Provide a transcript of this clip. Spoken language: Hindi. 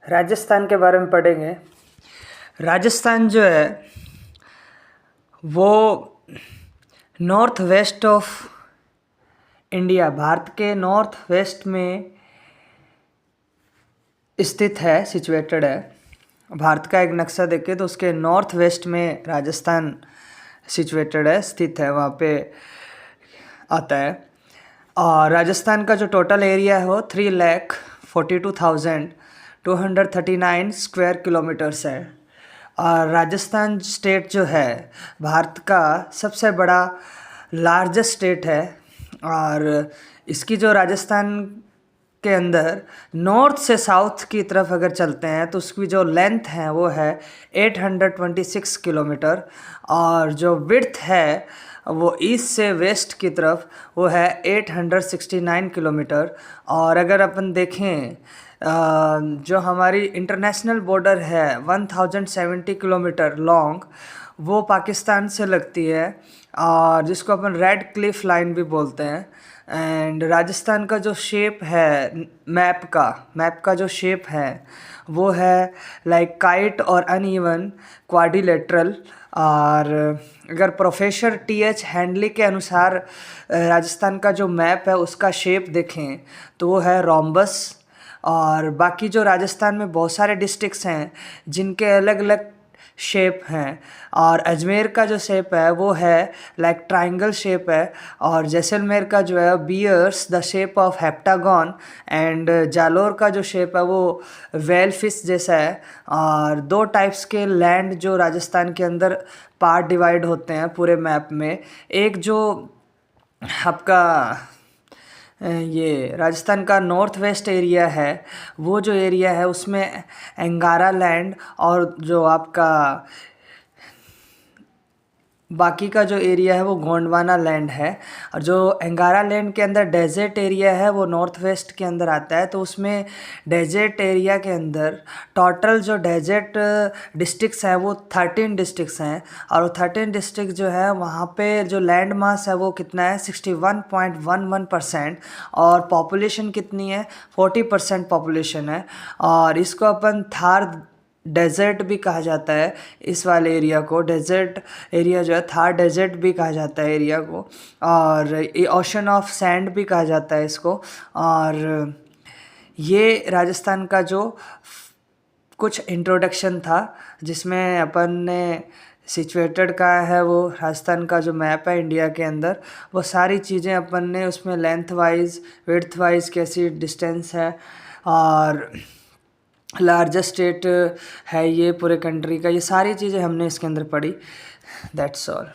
राजस्थान के बारे में पढ़ेंगे। राजस्थान जो है वो north west of India, Bharat के नॉर्थ वेस्ट में स्थित है, सिचुएटेड है। भारत का एक नक्शा देखें तो उसके नॉर्थ वेस्ट में राजस्थान सिचुएटेड है, स्थित है, वहाँ पे आता है। और राजस्थान का जो टोटल एरिया है वो 3,42,239 स्क्वायर किलोमीटर्स है। और राजस्थान स्टेट जो है भारत का सबसे बड़ा लार्जेस्ट स्टेट है। और इसकी जो राजस्थान के अंदर नॉर्थ से साउथ की तरफ अगर चलते हैं तो उसकी जो लेंथ है वो है 826 किलोमीटर, और जो विड्थ है वो ईस्ट से वेस्ट की तरफ वो है 869 किलोमीटर। और अगर अपन देखें जो हमारी इंटरनेशनल बॉर्डर है 1070 किलोमीटर लॉन्ग, वो पाकिस्तान से लगती है, और जिसको अपन रेड क्लिफ लाइन भी बोलते हैं। एंड राजस्थान का जो शेप है मैप का जो शेप है वो है लाइक काइट और अनइवन क्वाड्रिलेटरल। और अगर प्रोफेसर टी.एच. हैंडली के अनुसार राजस्थान का जो मैप है उसका शेप देखें तो वो है रोम्बस। और बाकी जो राजस्थान में बहुत सारे डिस्ट्रिक्ट्स हैं जिनके अलग अलग शेप हैं, और अजमेर का जो शेप है वो है लाइक ट्रायंगल शेप है, और जैसलमेर का जो है bears the shape of heptagon, and Jalore का जो शेप है वो वेल फिश जैसा है। और दो टाइप्स के लैंड जो राजस्थान के अंदर पार्ट डिवाइड होते हैं पूरे मैप में, एक जो आपका ये राजस्थान का नॉर्थ वेस्ट एरिया है, वो जो एरिया है उसमें अंगारा लैंड, और जो आपका बाकी का जो एरिया है वो गोंडवाना लैंड है। और जो अंगारा लैंड के अंदर डेजर्ट एरिया है वो नॉर्थ वेस्ट के अंदर आता है। तो उसमें डेजर्ट एरिया के अंदर टोटल जो डेजर्ट डिस्ट्रिक्ट्स हैं वो 13 डिस्ट्रिक्ट्स हैं, और वो 13 डिस्ट्रिक्ट जो है वहाँ पे जो लैंड मास है वो कितना है 61.11%, और पॉपुलेशन कितनी है 40% पॉपुलेशन है। और इसको अपन थार डेजर्ट भी कहा जाता है, इस वाले एरिया को डेजर्ट एरिया जो है थार डेजर्ट भी कहा जाता है एरिया को, और ये ओशन ऑफ सैंड भी कहा जाता है इसको। और ये राजस्थान का जो कुछ इंट्रोडक्शन था जिसमें अपन ने सिचुएटेड का है वो राजस्थान का जो मैप है इंडिया के अंदर, वो सारी चीज़ें अपन ने उसमें लेंथ वाइज विड्थ वाइज कैसी डिस्टेंस है, और लार्जेस्ट स्टेट है ये पूरे कंट्री का, ये सारी चीज़ें हमने इसके अंदर पढ़ी। That's all.